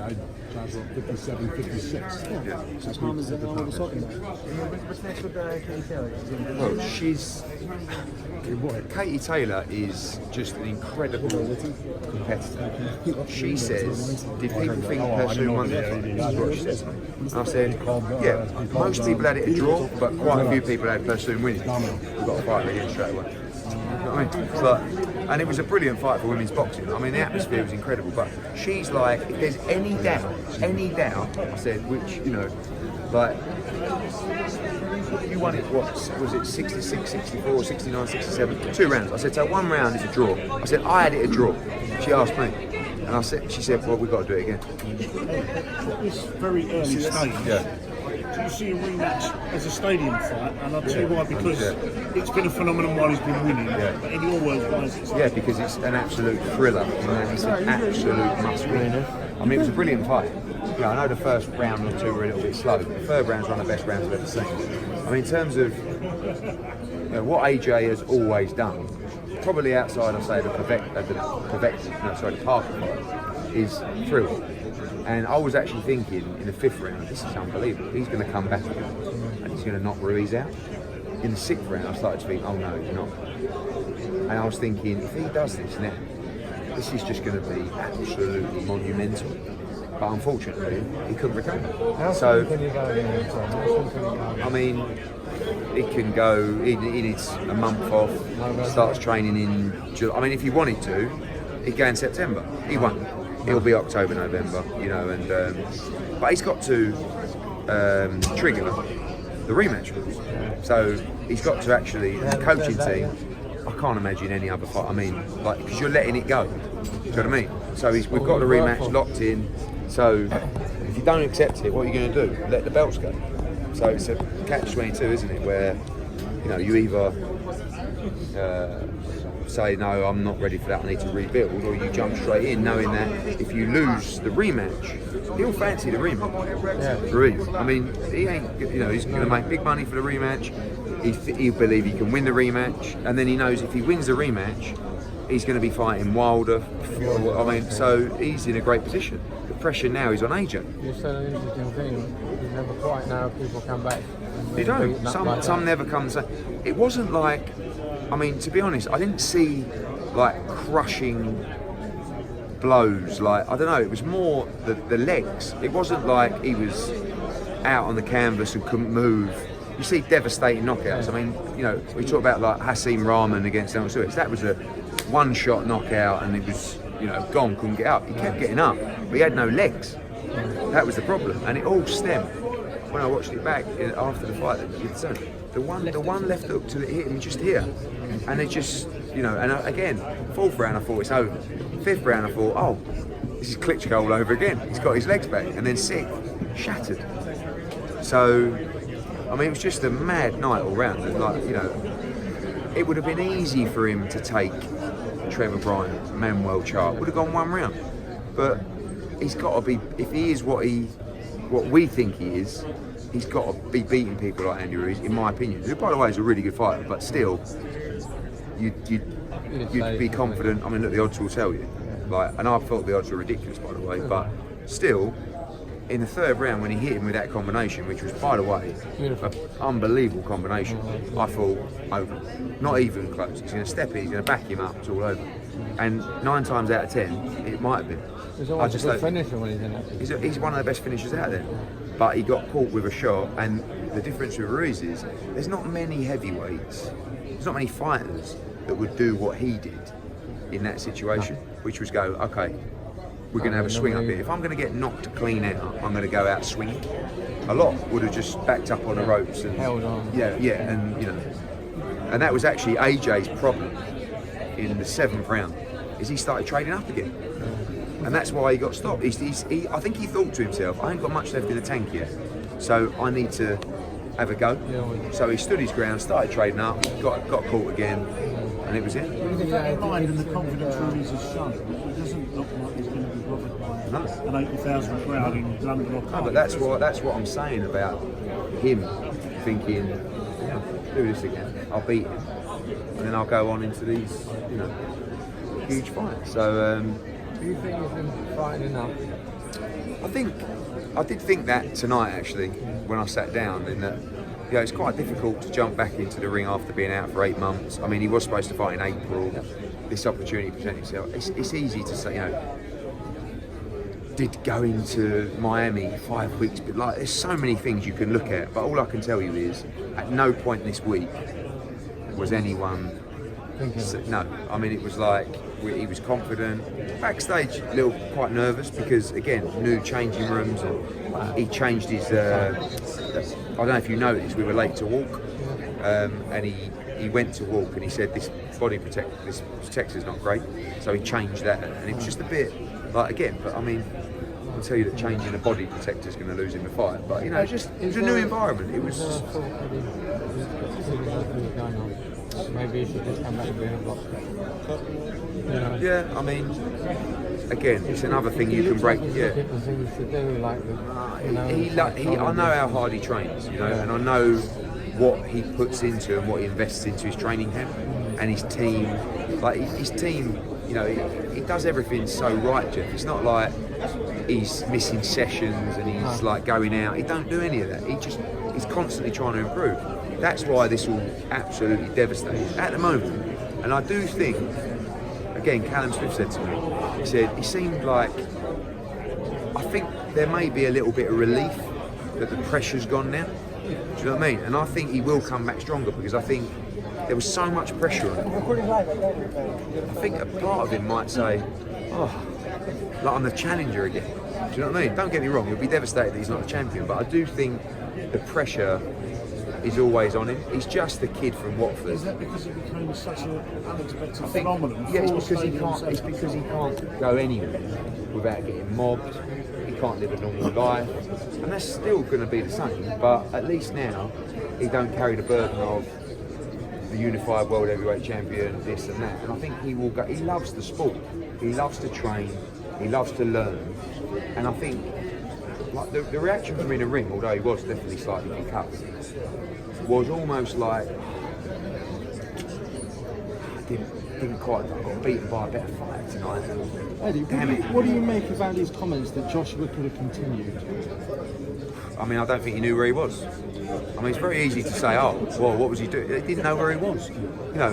I charged about 57, 56. Yeah. That's what was talking about. What's next with Katie Taylor? Well, Katie Taylor is just an incredible competitor. She says, did people think her soon won that fight? This is what she said. And I said, yeah, most people had it a draw, but quite a few people had Pursuit winning. We've got to fight again straight away. You know what I mean? It's like, and it was a brilliant fight for women's boxing. I mean, the atmosphere was incredible. But she's like, if there's any doubt, I said, which, you know, like, you won it, what was it, 66, 64, 69, 67? 2 rounds. I said, so 1 round is a draw. I said, I had it a draw. She asked me. And she said, well, we've got to do it again. It's very early stage. Yeah. Do you see a rematch as a stadium fight? And I'll tell you why, because it's been a phenomenon while he's been winning. Yeah. But in your words, why is it? Yeah, because it's an absolute thriller. You know, it's an absolute must-win. I mean, it was a brilliant fight. You know, I know the first round or 2 were a little bit slow, but the third round's one of the best rounds I've ever seen. I mean, in terms of what AJ has always done, probably outside, I say, the Parker fight, is thrill. And I was actually thinking in the 5th round, this is unbelievable. He's going to come back again and he's going to knock Ruiz out. In the 6th round, I started to think, oh no, he's not. And I was thinking, if he does this now, this is just going to be absolutely monumental. But unfortunately, he couldn't recover. So, can you go again? I mean, it can go. He needs a month off. Starts training in July. I mean, if he wanted to, he'd go in September. He won't. He'll be October, November. You know, and but he's got to trigger the rematch rules. So he's got to actually, the coaching team. I can't imagine any other fight. I mean, like, because you're letting it go. Do you know what I mean? So we've got the rematch locked in. So if you don't accept it, what are you going to do? Let the belts go. So it's a catch-22, isn't it? Where, you know, you either say, no, I'm not ready for that, I need to rebuild, or you jump straight in knowing that if you lose the rematch, he'll fancy the rematch. Yeah. Ruiz. I mean, he ain't, you know, he's going to make big money for the rematch. He'll believe he can win the rematch, and then he knows if he wins the rematch, he's going to be fighting Wilder. I mean, so he's in a great position. The pressure now is on AJ. You said an interesting thing. You never quite know if people come back. They don't. Some never come. It wasn't like, I mean, to be honest, I didn't see like crushing blows. Like, I don't know. It was more the legs. It wasn't like he was out on the canvas and couldn't move. You see devastating knockouts. I mean, you know, we talk about like Hasim Rahman against Dazn. That was a one-shot knockout, and it was, you know, gone, couldn't get up. He kept getting up, but he had no legs. That was the problem, and it all stemmed. When I watched it back after the fight, the one left hook to hit him just here, and it just, you know. And again, 4th round, I thought it's over. 5th round, I thought, oh, this is Klitschko all over again. He's got his legs back, and then 6th, shattered. So, I mean, it was just a mad night all round. And like, you know, it would have been easy for him to take Trevor Bryant, Manuel Charr. Would have gone 1 round, but he's got to be. If he is what we think he is, he's got to be beating people like Andy Ruiz, in my opinion. Who, by the way, is a really good fighter, but still, you'd be confident. I mean, look, the odds will tell you. Like, and I thought the odds were ridiculous, by the way, but still. In the 3rd round, when he hit him with that combination, which was, by the way, an unbelievable combination, I thought, over. Not even close. He's going to step in, he's going to back him up, it's all over. And 9 times out of 10, it might have been. He's always a good finisher when he's in it. He's one of the best finishers out there. But he got caught with a shot, and the difference with Ruiz is, there's not many heavyweights, there's not many fighters that would do what he did in that situation, which was go, okay, we're going to have a swing up here. If I'm going to get knocked clean out, I'm going to go out swinging. A lot would have just backed up on the ropes and held on. Yeah, and you know, and that was actually AJ's problem in the 7th round. Is he started trading up again, and that's why he got stopped. I think he thought to himself, I ain't got much left in the tank yet, so I need to have a go. So he stood his ground, started trading up, got caught again, and it was it. In mind, and the confidence Ruiz has shown, it doesn't look like he's going to be bothered by an 80,000 crowd in London. No, but that's what I'm saying about him thinking, yeah, do this again, I'll beat him, and then I'll go on into these, you know, huge fights. So do you think he's been fighting enough? I did think that tonight actually when I sat down, in that it's quite difficult to jump back into the ring after being out for 8 months. I mean, he was supposed to fight in April. This opportunity presented itself. It's easy to say, did go into Miami 5 weeks, but like there's so many things you can look at. But all I can tell you is, at no point this week was anyone. No, I mean it was like he was confident. Backstage, a little quite nervous because again, new changing rooms, and he changed his. I don't know if you noticed, we were late to walk, and he went to walk and he said this protector's not great, so he changed that, and it was just a bit like again. But I mean, I'll tell you that changing a body protector is going to lose him the fight. But it was a new environment. It was. Maybe he should just come back and be in a box. Yeah, I mean, again, it's another thing you can break. Yeah. Different things to do, like I know how hard he trains, and I know what he puts into and what he invests into his training camp and his team. Like his team, he does everything so right, Jeff. It's not like he's missing sessions and he's like going out. He don't do any of that. He's constantly trying to improve. That's why this will absolutely devastate at the moment. And I do think, again, Callum Smith said to me, he seemed like, I think there may be a little bit of relief that the pressure's gone now. Do you know what I mean? And I think he will come back stronger because I think there was so much pressure on him. I think a part of him might say, like I'm the challenger again. Do you know what I mean? Don't get me wrong, he'll be devastated that he's not a champion, but I do think the pressure is always on him. He's just the kid from Watford. Is that because he became such an unexpected phenomenon? Yeah, it's because he can't go anywhere without getting mobbed. He can't live a normal life, and that's still going to be the same. But at least now, he don't carry the burden of the unified world heavyweight champion, this and that. And I think he will go. He loves the sport. He loves to train. He loves to learn. And I think, like the reaction from in the ring, although he was definitely slightly concussed, was almost like didn't quite got beaten by a better fight tonight. Eddie, what do you make about these comments that Joshua could have continued? I mean, I don't think he knew where he was. I mean, it's very easy to say, oh, well, what was he doing? He didn't know where he was.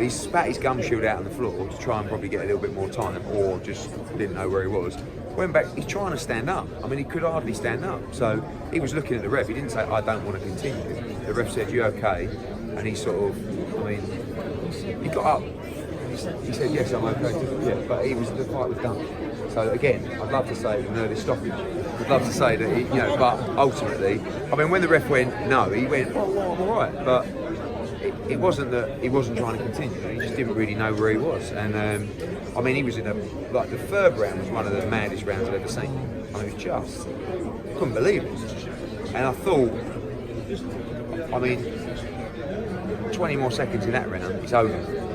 He spat his gum shield out on the floor to try and probably get a little bit more time, or just didn't know where he was. Went back, he's trying to stand up. I mean, he could hardly stand up. So he was looking at the ref. He didn't say, I don't want to continue. The ref said, you okay? And he sort of, I mean, he got up. He said, yes, I'm okay. Yeah, but the fight was done. So again, I'd love to say an early stoppage. I'd love to say that, but ultimately, I mean, when the ref went no, he went, oh, well, I'm all right. But it wasn't that he wasn't trying to continue. He just didn't really know where he was. And I mean, he was in the third round was one of the maddest rounds I've ever seen. I mean, couldn't believe it. And I thought, I mean, 20 more seconds in that round, it's over.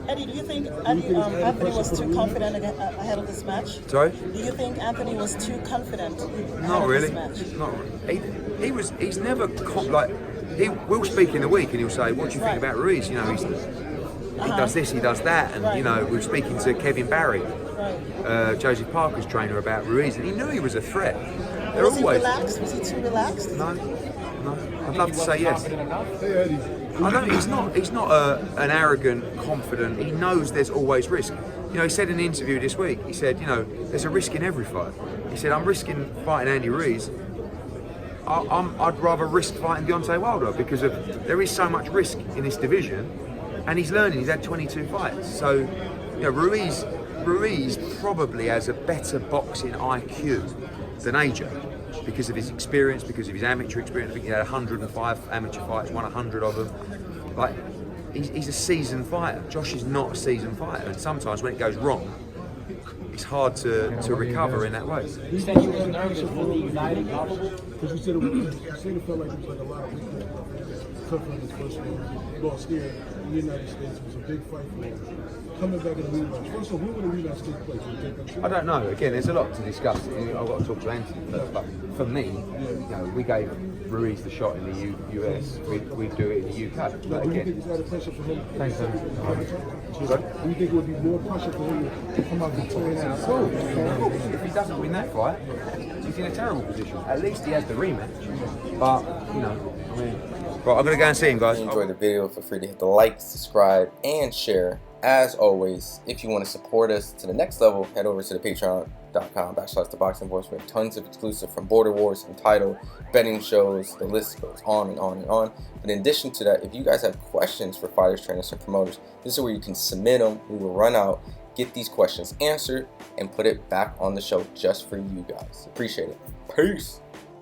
Eddie, do you think Anthony was too confident ahead of this match? Sorry? Do you think Anthony was too confident Not ahead really. of this match? Not really. He's never he will speak in the week and he'll say, what do you think about Ruiz? He does this, he does that, and we were speaking to Kevin Barry, Josie Parker's trainer, about Ruiz, and he knew he was a threat. Was he relaxed? Was he too relaxed? No. I'd love to say yes. I don't. He's not an arrogant, confident. He knows there's always risk. He said in an interview this week, he said, there's a risk in every fight. He said, I'm risking fighting Andy Ruiz. I'd rather risk fighting Deontay Wilder because there is so much risk in this division, and he's learning. He's had 22 fights, so Ruiz probably has a better boxing IQ than AJ because of his experience, because of his amateur experience. I think he had 105 amateur fights, won 100 of them. Like he's a seasoned fighter. Josh is not a seasoned fighter, and sometimes when it goes wrong, it's hard to recover in that way. You said you were nervous for the United because you said it felt like it was like a lot of weakness. Tough on his first one, lost here. the United States. It was a big fight for him. Coming back in the rematch. First of all, where would the rematch take place? I don't know. Again, there's a lot to discuss. I've got to talk to Anthony first. But for me, you know, we gave Ruiz the shot in the US. We'd do it in the UK. But Do you think again, it's added pressure for him? Thanks, Do you think it would be more pressure for him to come out victorious? if he doesn't win that fight, he's in a terrible position. At least he has the rematch. But, you know, I mean... Right, I'm going to go and see him, guys. If you enjoyed the video, feel free to hit the like, subscribe, and share. As always, if you want to support us to the next level, head over to the patreon.com/ThaBoxingVoice. We have tons of exclusive from Border Wars, Entitled, betting shows, the list goes on and on and on. But in addition to that, if you guys have questions for fighters, trainers, and promoters, this is where you can submit them. We will run out, get these questions answered, and put it back on the show just for you guys. Appreciate it. Peace.